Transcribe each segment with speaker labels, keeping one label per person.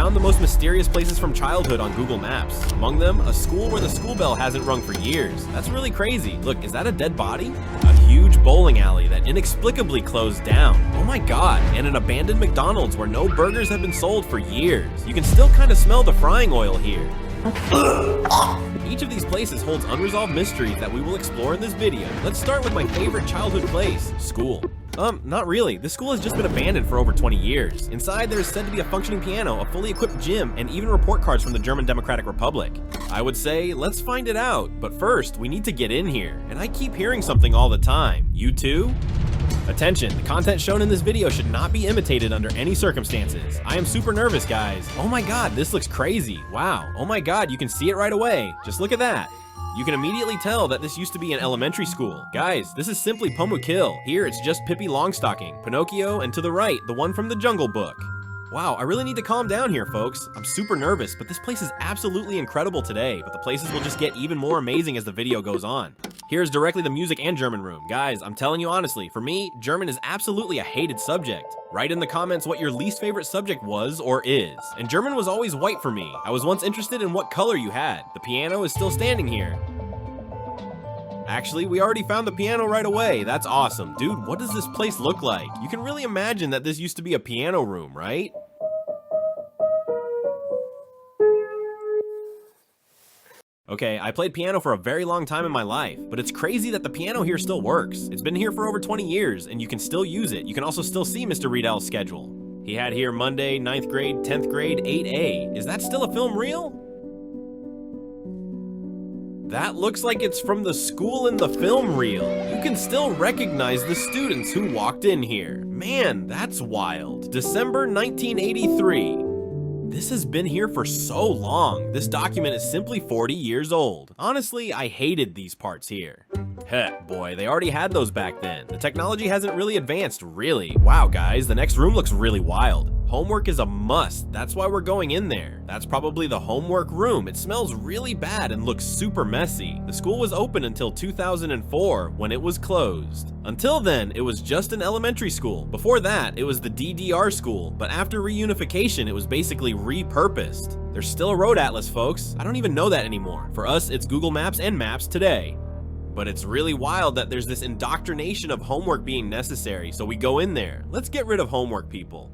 Speaker 1: found the most mysterious places from childhood on Google Maps. Among them, a school where the school bell hasn't rung for years. That's really crazy. Look, is that a dead body? A huge bowling alley that inexplicably closed down. Oh my god, and an abandoned McDonald's where no burgers have been sold for years. You can still kind of smell the frying oil here. Each of these places holds unresolved mysteries that we will explore in this video. Let's start with my favorite childhood place, school. Not really. This school has just been abandoned for over 20 years. Inside, there is said to be a functioning piano, a fully equipped gym, and even report cards from the German Democratic Republic. I would say, let's find it out. But first, we need to get in here. And I keep hearing something all the time. You too? Attention, the content shown in this video should not be imitated under any circumstances. I am super nervous, guys. Oh my god, this looks crazy. Wow. Oh my god, you can see it right away. Just look at that. You can immediately tell that this used to be an elementary school. Guys, this is simply Pumuckl. Here it's just Pippi Longstocking, Pinocchio, and to the right, the one from the Jungle Book. Wow, I really need to calm down here, folks. I'm super nervous, but this place is absolutely incredible today, but the places will just get even more amazing as the video goes on. Here's directly the music and German room. Guys, I'm telling you honestly, for me, German is absolutely a hated subject. Write in the comments what your least favorite subject was or is. And German was always white for me. I was once interested in what color you had. The piano is still standing here. Actually, we already found the piano right away. That's awesome. Dude, what does this place look like? You can really imagine that this used to be a piano room, right? Okay, I played piano for a very long time in my life, but it's crazy that the piano here still works. It's been here for over 20 years, and you can still use it. You can also still see Mr. Riedel's schedule. He had here Monday, 9th grade, 10th grade, 8A. Is that still a film reel? That looks like it's from the school in the film reel. You can still recognize the students who walked in here. Man, that's wild. December 1983. This has been here for so long. This document is simply 40 years old. Honestly, I hated these parts here. Heck, boy, they already had those back then. The technology hasn't really advanced, really. Wow, guys, the next room looks really wild. Homework is a must. That's why we're going in there. That's probably the homework room. It smells really bad and looks super messy. The school was open until 2004 when it was closed. Until then, it was just an elementary school. Before that, it was the DDR school, but after reunification, it was basically repurposed. There's still a road atlas, folks. I don't even know that anymore. For us, it's Google Maps and Maps today. But it's really wild that there's this indoctrination of homework being necessary, so we go in there. Let's get rid of homework, people.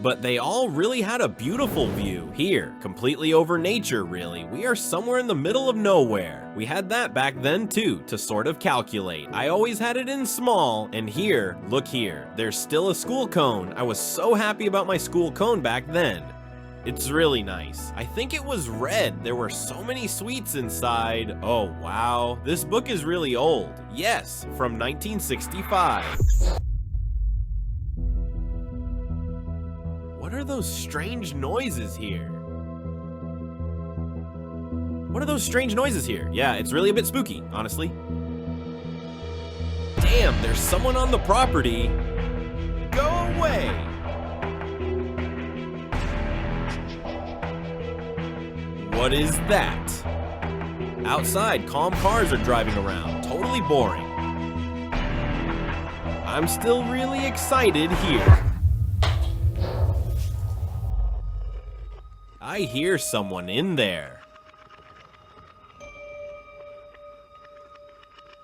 Speaker 1: But they all really had a beautiful view here, completely over nature, really. We are somewhere in the middle of nowhere. We had that back then too, to sort of calculate. I always had it in small, and here, look here, there's still a school cone. I was so happy about my school cone back then. It's really nice. I think it was red. There were so many sweets inside. Oh wow, this book is really old. Yes, from 1965. What are those strange noises here? What are those strange noises here? Yeah, it's really a bit spooky, honestly. Damn, there's someone on the property. Go away. What is that? Outside, calm cars are driving around. Totally boring. I'm still really excited here. I hear someone in there.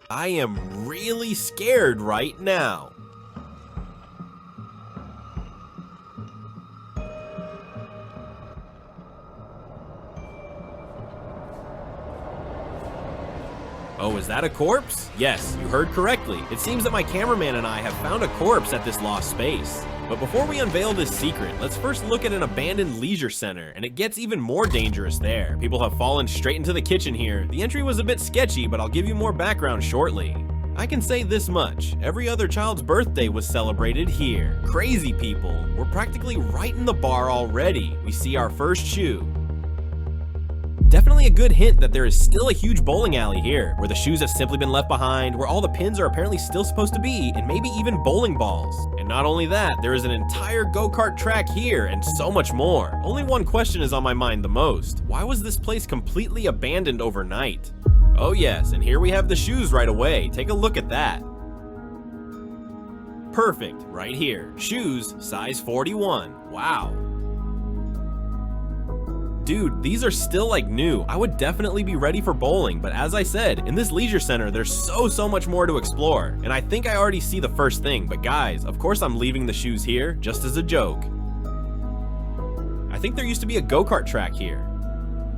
Speaker 1: I am really scared right now. Oh, is that a corpse? Yes, you heard correctly. It seems that my cameraman and I have found a corpse at this lost space. But before we unveil this secret, let's first look at an abandoned leisure center, and it gets even more dangerous there. People have fallen straight into the kitchen here. The entry was a bit sketchy, but I'll give you more background shortly. I can say this much, every other child's birthday was celebrated here. Crazy people, we're practically right in the bar already. We see our first shoe. Definitely a good hint that there is still a huge bowling alley here, where the shoes have simply been left behind, where all the pins are apparently still supposed to be, and maybe even bowling balls. And not only that, there is an entire go-kart track here, and so much more. Only one question is on my mind the most. Why was this place completely abandoned overnight? Oh yes, and here we have the shoes right away. Take a look at that. Perfect, right here. Shoes, size 41. Wow. Dude, these are still like new. I would definitely be ready for bowling, but as I said, in this leisure center, there's so much more to explore. And I think I already see the first thing, but guys, of course I'm leaving the shoes here, just as a joke. I think there used to be a go-kart track here.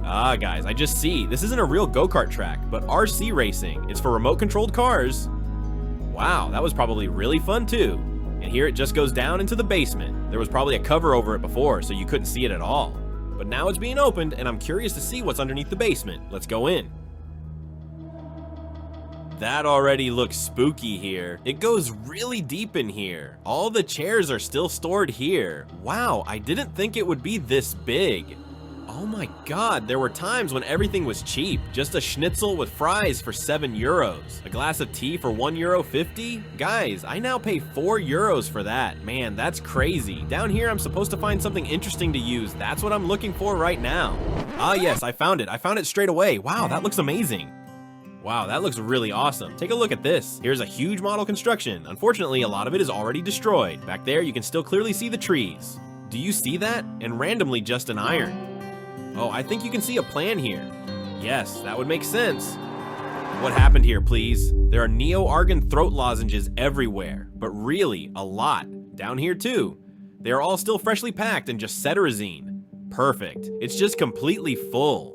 Speaker 1: Ah, guys, I just see, this isn't a real go-kart track, but RC racing. It's for remote-controlled cars. Wow, that was probably really fun too. And here it just goes down into the basement. There was probably a cover over it before, so you couldn't see it at all. But now it's being opened, and I'm curious to see what's underneath the basement. Let's go in. That already looks spooky here. It goes really deep in here. All the chairs are still stored here. Wow, I didn't think it would be this big. Oh my god, there were times when everything was cheap. Just a schnitzel with fries for 7 euros. A glass of tea for €1.50? Guys, I now pay 4 euros for that. Man, that's crazy. Down here, I'm supposed to find something interesting to use. That's what I'm looking for right now. Ah yes, I found it. I found it straight away. Wow, that looks amazing. Wow, that looks really awesome. Take a look at this. Here's a huge model construction. Unfortunately, a lot of it is already destroyed. Back there, you can still clearly see the trees. Do you see that? And randomly just an iron. Oh, I think you can see a plan here. Yes, that would make sense. What happened here, please? There are neo-argon throat lozenges everywhere, but really, a lot. Down here too. They are all still freshly packed and just cetirizine. Perfect. It's just completely full.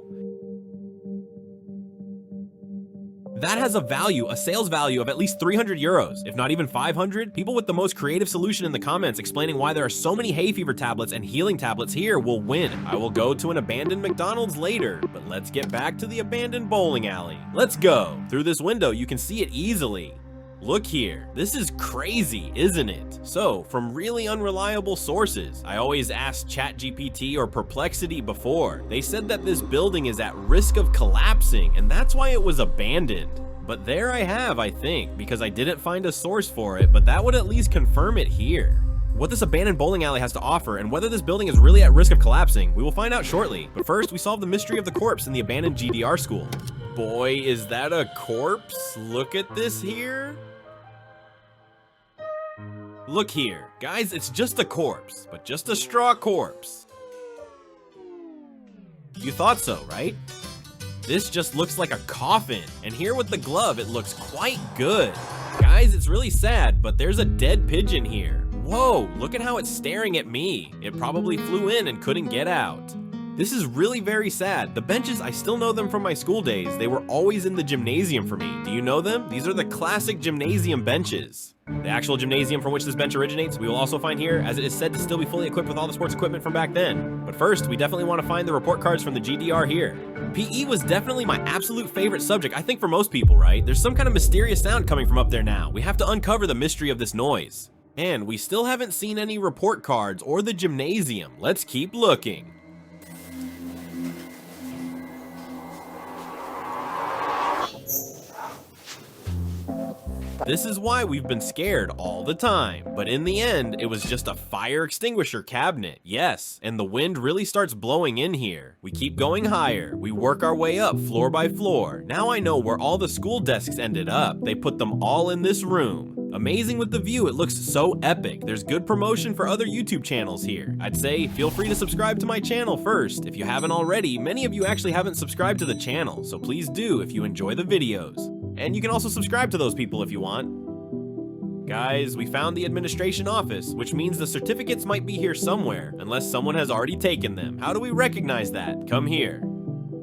Speaker 1: That has a sales value of at least 300 euros, if not even 500. People with the most creative solution in the comments explaining why there are so many hay fever tablets and healing tablets here will win. I will go to an abandoned McDonald's later, but let's get back to the abandoned bowling alley. Let's go. Through this window, you can see it easily. Look here, this is crazy, isn't it? So, from really unreliable sources, I always asked ChatGPT or Perplexity before. They said that this building is at risk of collapsing, and that's why it was abandoned. But there I have, I think, because I didn't find a source for it, but that would at least confirm it here. What this abandoned bowling alley has to offer, and whether this building is really at risk of collapsing, we will find out shortly. But first, we solve the mystery of the corpse in the abandoned GDR school. Boy, is that a corpse? Look at this here. Look here, guys, it's just a corpse, but just a straw corpse. You thought so, right? This just looks like a coffin, and here with the glove, it looks quite good. Guys, it's really sad, but there's a dead pigeon here. Whoa, look at how it's staring at me. It probably flew in and couldn't get out. This is really very sad. The benches, I still know them from my school days. They were always in the gymnasium for me. Do you know them? These are the classic gymnasium benches. The actual gymnasium from which this bench originates, we will also find here, as it is said to still be fully equipped with all the sports equipment from back then. But first, we definitely want to find the report cards from the GDR here. PE was definitely my absolute favorite subject, I think for most people, right? There's some kind of mysterious sound coming from up there now. We have to uncover the mystery of this noise. And we still haven't seen any report cards or the gymnasium. Let's keep looking. This is why we've been scared all the time, but in the end, it was just a fire extinguisher cabinet, yes, and the wind really starts blowing in here. We keep going higher, we work our way up floor by floor. Now I know where all the school desks ended up. They put them all in this room. Amazing with the view, it looks so epic. There's good promotion for other YouTube channels here. I'd say feel free to subscribe to my channel first. If you haven't already, many of you actually haven't subscribed to the channel, so please do if you enjoy the videos. And you can also subscribe to those people if you want. Guys, we found the administration office, which means the certificates might be here somewhere, unless someone has already taken them. How do we recognize that? Come here.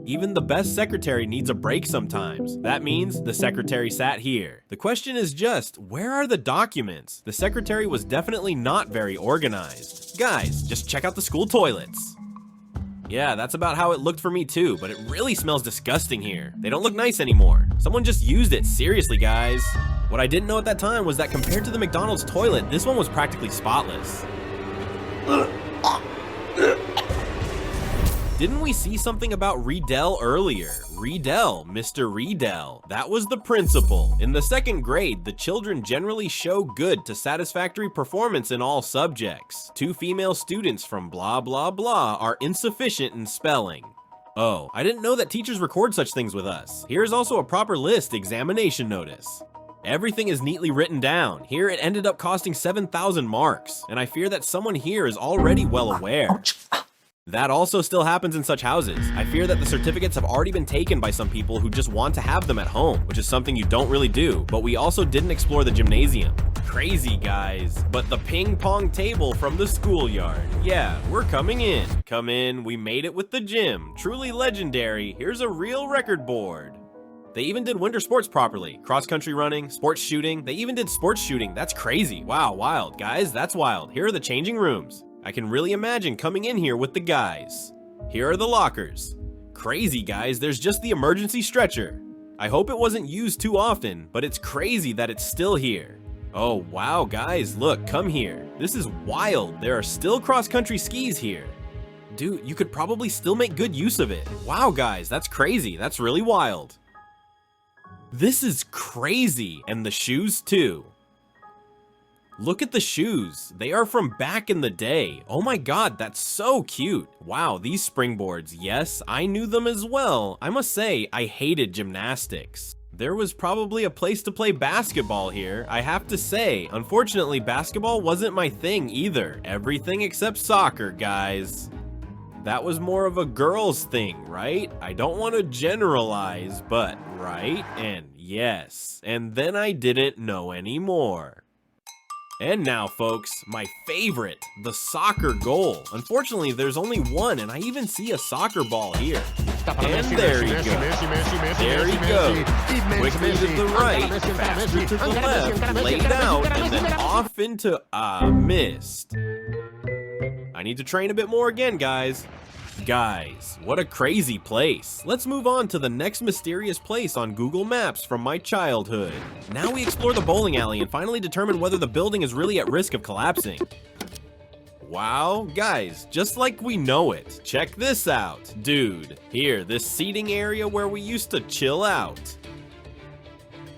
Speaker 1: Even the best secretary needs a break sometimes. That means the secretary sat here. The question is just, where are the documents? The secretary was definitely not very organized. Guys, just check out the school toilets. Yeah, that's about how it looked for me too, but it really smells disgusting here. They don't look nice anymore. Someone just used it, seriously guys. What I didn't know at that time was that compared to the McDonald's toilet, this one was practically spotless. Didn't we see something about Riedel earlier? Riedel, Mr. Riedel. That was the principal. In the second grade, the children generally show good to satisfactory performance in all subjects. 2 female students from blah blah blah are insufficient in spelling. Oh, I didn't know that teachers record such things with us. Here's also a proper list examination notice. Everything is neatly written down. Here it ended up costing 7,000 marks, and I fear that someone here is already well aware. That also still happens in such houses. I fear that the certificates have already been taken by some people who just want to have them at home, which is something you don't really do, but we also didn't explore the gymnasium. Crazy, guys. But the ping pong table from the schoolyard. Yeah, we're coming in. Come in, we made it with the gym. Truly legendary. Here's a real record board. They even did winter sports properly. Cross-country running, sports shooting. They even did sports shooting. That's crazy. Wow, wild. Guys, that's wild. Here are the changing rooms. I can really imagine coming in here with the guys. Here are the lockers. Crazy, guys, there's just the emergency stretcher. I hope it wasn't used too often, but it's crazy that it's still here. Oh, wow, guys, look, come here. This is wild. There are still cross-country skis here. Dude, you could probably still make good use of it. Wow, guys, that's crazy. That's really wild. This is crazy, and the shoes too. Look at the shoes. They are from back in the day. Oh my god, that's so cute. Wow, these springboards. Yes, I knew them as well. I must say, I hated gymnastics. There was probably a place to play basketball here, I have to say. Unfortunately, basketball wasn't my thing either. Everything except soccer, guys. That was more of a girl's thing, right? I don't want to generalize, but right? And yes. And then I didn't know anymore. And now, folks, my favorite, the soccer goal. Unfortunately, there's only one, and I even see a soccer ball here. And there he goes. There he goes. Quickly to the right, faster to the left, laid out, and then off into, missed. I need to train a bit more again, guys. Guys, what a crazy place. Let's move on to the next mysterious place on Google Maps from my childhood. Now we explore the bowling alley and finally determine whether the building is really at risk of collapsing. Wow, guys, just like we know it. Check this out. Dude, here, this seating area where we used to chill out.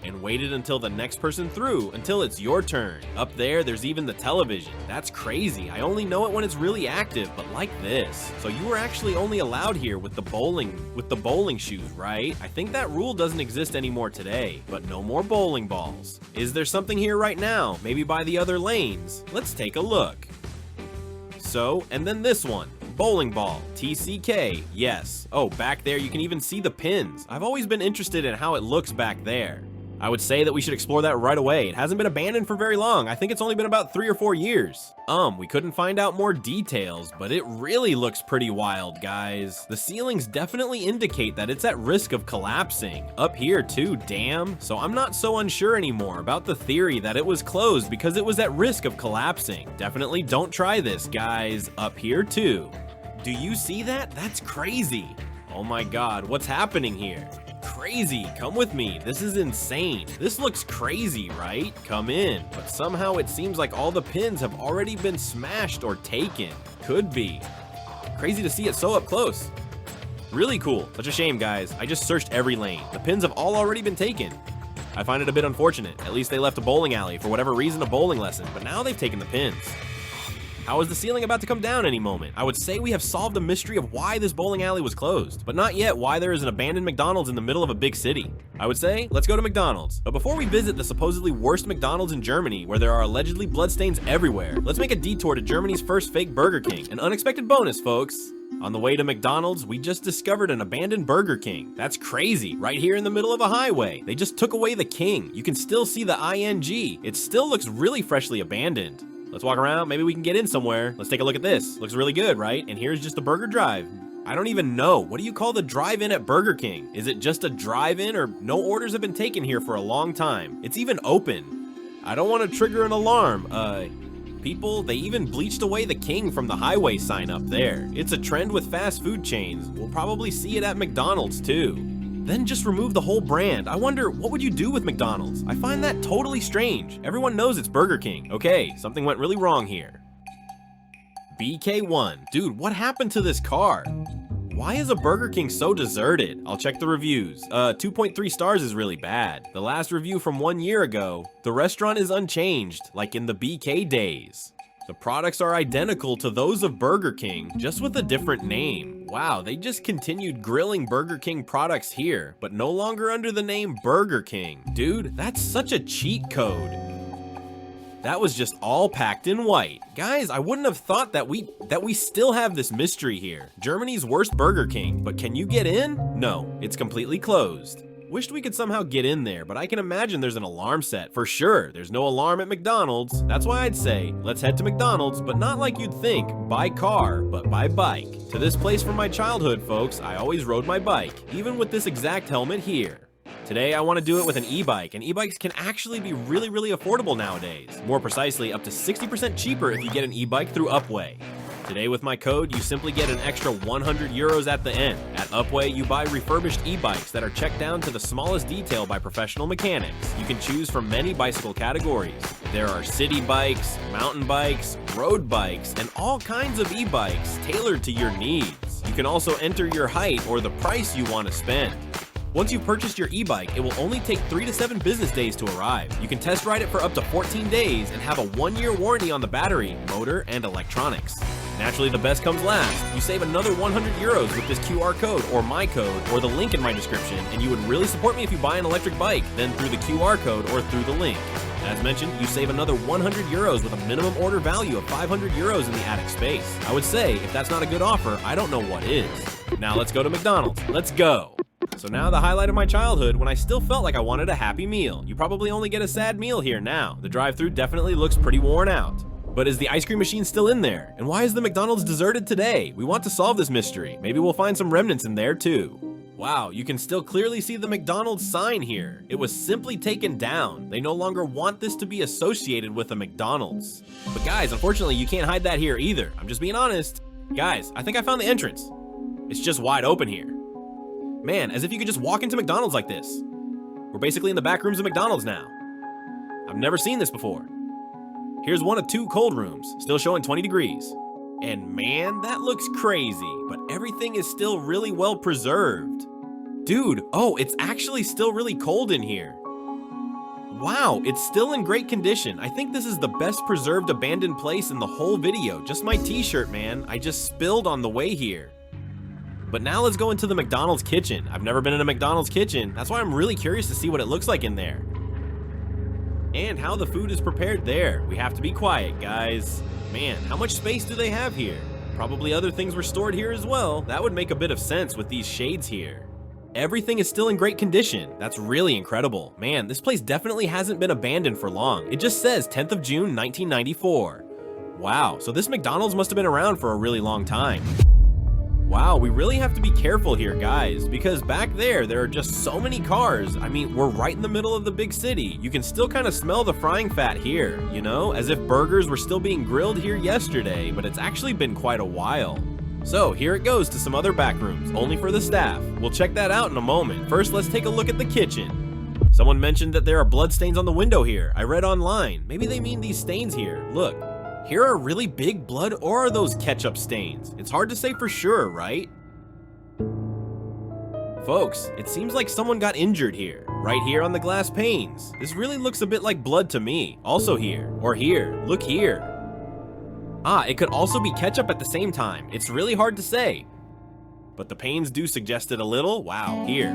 Speaker 1: And waited until the next person threw, until it's your turn. Up there, there's even the television. That's crazy. I only know it when it's really active, but like this. So you were actually only allowed here with the bowling shoes, right? I think that rule doesn't exist anymore today, but no more bowling balls. Is there something here right now? Maybe by the other lanes? Let's take a look. So, and then this one. Bowling ball, TCK, yes. Oh, back there you can even see the pins. I've always been interested in how it looks back there. I would say that we should explore that right away. It hasn't been abandoned for very long. I think it's only been about 3 or 4 years. We couldn't find out more details, but it really looks pretty wild, guys. The ceilings definitely indicate that it's at risk of collapsing. Up here too, damn. So I'm not so unsure anymore about the theory that it was closed because it was at risk of collapsing. Definitely don't try this, guys. Up here too. Do you see that? That's crazy. Oh my god, what's happening here? Crazy, come with me. This is insane. This looks crazy, right? Come in. But somehow it seems like all the pins have already been smashed or taken. Could be. Crazy to see it so up close. Really cool. Such a shame, guys. I just searched every lane. The pins have all already been taken. I find it a bit unfortunate. At least they left a bowling alley for whatever reason, a bowling lesson, but now they've taken the pins. How is the ceiling about to come down any moment? I would say we have solved a mystery of why this bowling alley was closed, but not yet why there is an abandoned McDonald's in the middle of a big city. I would say, let's go to McDonald's. But before we visit the supposedly worst McDonald's in Germany, where there are allegedly bloodstains everywhere, let's make a detour to Germany's first fake Burger King. An unexpected bonus, folks. On the way to McDonald's, we just discovered an abandoned Burger King. That's crazy, right here in the middle of a highway. They just took away the king. You can still see the ING. It still looks really freshly abandoned. Let's walk around, maybe we can get in somewhere. Let's take a look at this. Looks really good, right? And here's just the burger drive. I don't even know. What do you call the drive-in at Burger King? Is it just a drive-in or no orders have been taken here for a long time? It's even open. I don't want to trigger an alarm. People, they even bleached away the king from the highway sign up there. It's a trend with fast food chains. We'll probably see it at McDonald's too. Then just remove the whole brand. I wonder, what would you do with McDonald's? I find that totally strange. Everyone knows it's Burger King. Okay, something went really wrong here. BK1. Dude, what happened to this car? Why is a Burger King so deserted? I'll check the reviews. 2.3 stars is really bad. The last review from 1 year ago, the restaurant is unchanged, like in the BK days. The products are identical to those of Burger King, just with a different name. Wow, they just continued grilling Burger King products here, but no longer under the name Burger King. Dude, that's such a cheat code. That was just all packed in white. Guys, I wouldn't have thought that we still have this mystery here. Germany's worst Burger King, but can you get in? No, it's completely closed. Wished we could somehow get in there, but I can imagine there's an alarm set. For sure, there's no alarm at McDonald's. That's why I'd say, let's head to McDonald's, but not like you'd think, by car, but by bike. To this place from my childhood, folks, I always rode my bike, even with this exact helmet here. Today, I want to do it with an e-bike, and e-bikes can actually be really, really affordable nowadays. More precisely, up to 60% cheaper if you get an e-bike through Upway. Today, with my code, you simply get an extra 100 euros at the end. At Upway, you buy refurbished e-bikes that are checked down to the smallest detail by professional mechanics. You can choose from many bicycle categories. There are city bikes, mountain bikes, road bikes, and all kinds of e-bikes tailored to your needs. You can also enter your height or the price you want to spend. Once you've purchased your e-bike, it will only take 3 to 7 business days to arrive. You can test ride it for up to 14 days and have a 1-year warranty on the battery, motor, and electronics. Naturally, the best comes last. You save another 100 euros with this QR code or my code or the link in my description, and you would really support me if you buy an electric bike, then through the QR code or through the link. As mentioned, you save another 100 euros with a minimum order value of 500 euros in the attic space. I would say, if that's not a good offer, I don't know what is. Now let's go to McDonald's. Let's go! So now the highlight of my childhood, when I still felt like I wanted a happy meal. You probably only get a sad meal here now. The drive-thru definitely looks pretty worn out. But is the ice cream machine still in there? And why is the McDonald's deserted today? We want to solve this mystery. Maybe we'll find some remnants in there too. Wow, you can still clearly see the McDonald's sign here. It was simply taken down. They no longer want this to be associated with a McDonald's. But guys, unfortunately, you can't hide that here either. I'm just being honest. Guys, I think I found the entrance. It's just wide open here. Man, as if you could just walk into McDonald's like this. We're basically in the back rooms of McDonald's now. I've never seen this before. Here's one of 2 cold rooms, still showing 20 degrees. And man, that looks crazy, but everything is still really well preserved. Dude, oh, it's actually still really cold in here. Wow, it's still in great condition. I think this is the best preserved abandoned place in the whole video. Just my t-shirt, man. I just spilled on the way here. But now let's go into the McDonald's kitchen. I've never been in a McDonald's kitchen. That's why I'm really curious to see what it looks like in there. And how the food is prepared there. We have to be quiet, guys. Man, how much space do they have here? Probably other things were stored here as well. That would make a bit of sense with these shades here. Everything is still in great condition. That's really incredible. Man, this place definitely hasn't been abandoned for long. It just says 10th of June, 1994. Wow, so this McDonald's must have been around for a really long time. Wow, we really have to be careful here, guys, because back there are just so many cars. I mean, we're right in the middle of the big city. You can still kind of smell the frying fat here, you know, as if burgers were still being grilled here yesterday, but it's actually been quite a while. So here it goes to some other back rooms, only for the staff. We'll check that out in a moment. First, let's take a look at the kitchen. Someone mentioned that there are blood stains on the window here. I read online. Maybe they mean these stains here. Look. Here are really big blood, or are those ketchup stains? It's hard to say for sure, right? Folks, it seems like someone got injured here, right here on the glass panes. This really looks a bit like blood to me. Also here, or here, look here. Ah, it could also be ketchup at the same time. It's really hard to say. But the panes do suggest it a little. Wow, here.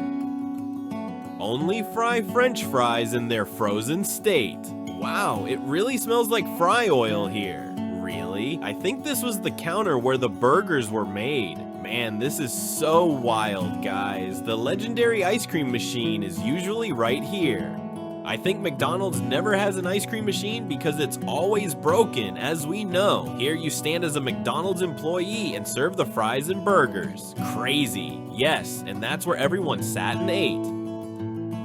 Speaker 1: Only fry French fries in their frozen state. Wow, it really smells like fry oil here. Really? I think this was the counter where the burgers were made. Man, this is so wild, guys. The legendary ice cream machine is usually right here. I think McDonald's never has an ice cream machine because it's always broken, as we know. Here you stand as a McDonald's employee and serve the fries and burgers. Crazy. Yes, and that's where everyone sat and ate.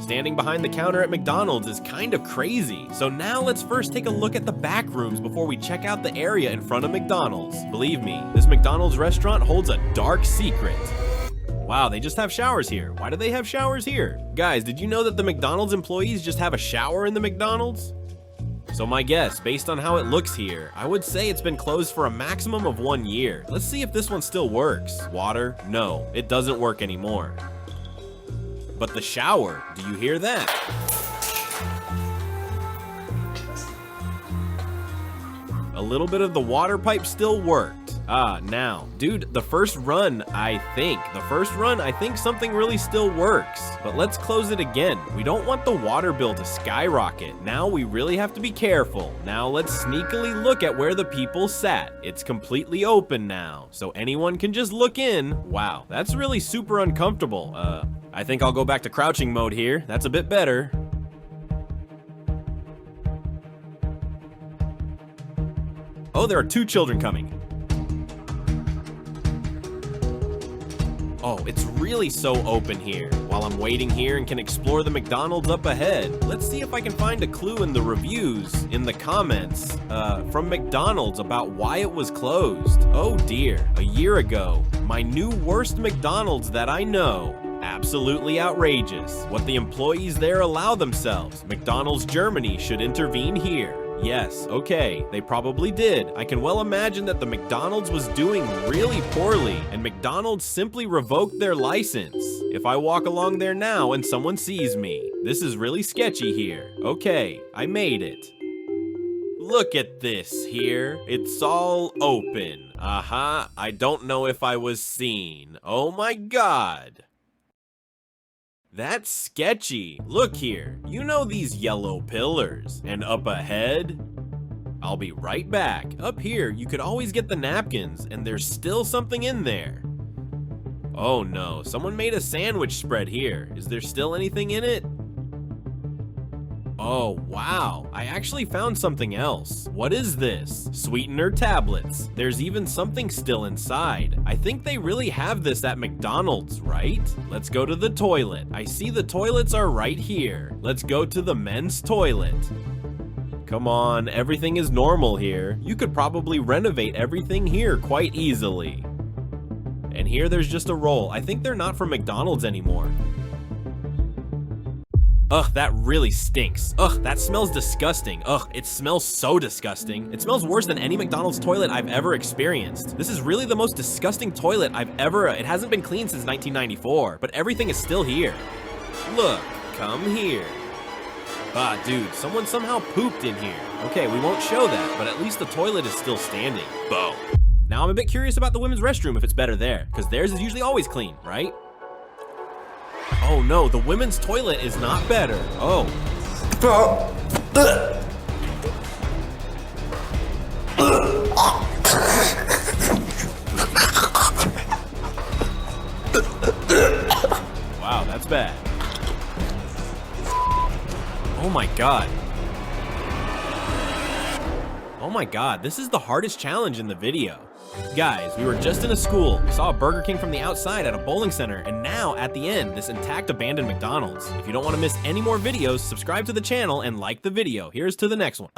Speaker 1: Standing behind the counter at McDonald's is kind of crazy. So now let's first take a look at the back rooms before we check out the area in front of McDonald's. Believe me, this McDonald's restaurant holds a dark secret. Wow, they just have showers here. Why do they have showers here? Guys, did you know that the McDonald's employees just have a shower in the McDonald's? So my guess, based on how it looks here, I would say it's been closed for a maximum of 1 year. Let's see if this one still works. Water? No, it doesn't work anymore. But the shower, do you hear that? A little bit of the water pipe still worked. Now, dude, the first run, I think something really still works. But let's close it again. We don't want the water bill to skyrocket. Now we really have to be careful. Now let's sneakily look at where the people sat. It's completely open now, so anyone can just look in. Wow, that's really super uncomfortable. I think I'll go back to crouching mode here. That's a bit better. Oh, there are 2 children coming. Oh, it's really so open here. While I'm waiting here and can explore the McDonald's up ahead, let's see if I can find a clue in the reviews, in the comments, from McDonald's about why it was closed. Oh dear, a year ago, my new worst McDonald's that I know. Absolutely outrageous. What the employees there allow themselves. McDonald's Germany should intervene here. Yes, okay, they probably did. I can well imagine that the McDonald's was doing really poorly, and McDonald's simply revoked their license. If I walk along there now and someone sees me, this is really sketchy here. Okay, I made it. Look at this here. It's all open. I don't know if I was seen. Oh my god. That's sketchy. Look here, you know these yellow pillars. And up ahead? I'll be right back. Up here, you could always get the napkins, and there's still something in there. Oh no, someone made a sandwich spread here. Is there still anything in it? Oh wow, I actually found something else. What is this? Sweetener tablets. There's even something still inside. I think they really have this at McDonald's, right? Let's go to the toilet. I see the toilets are right here. Let's go to the men's toilet. Come on, everything is normal here. You could probably renovate everything here quite easily. And here there's just a roll. I think they're not from McDonald's anymore. Ugh, that really stinks. Ugh, that smells disgusting. Ugh, it smells so disgusting. It smells worse than any McDonald's toilet I've ever experienced. This is really the most disgusting toilet I've ever... It hasn't been cleaned since 1994, but everything is still here. Look, come here. Dude, someone somehow pooped in here. Okay, we won't show that, but at least the toilet is still standing. Boom. Now I'm a bit curious about the women's restroom if it's better there, because theirs is usually always clean, right? Oh no, the women's toilet is not better. Oh. Wow, that's bad. Oh my god. Oh my god, this is the hardest challenge in the video. Guys, we were just in a school, we saw a Burger King from the outside at a bowling center, and now, at the end, this intact abandoned McDonald's. If you don't want to miss any more videos, subscribe to the channel and like the video. Here's to the next one.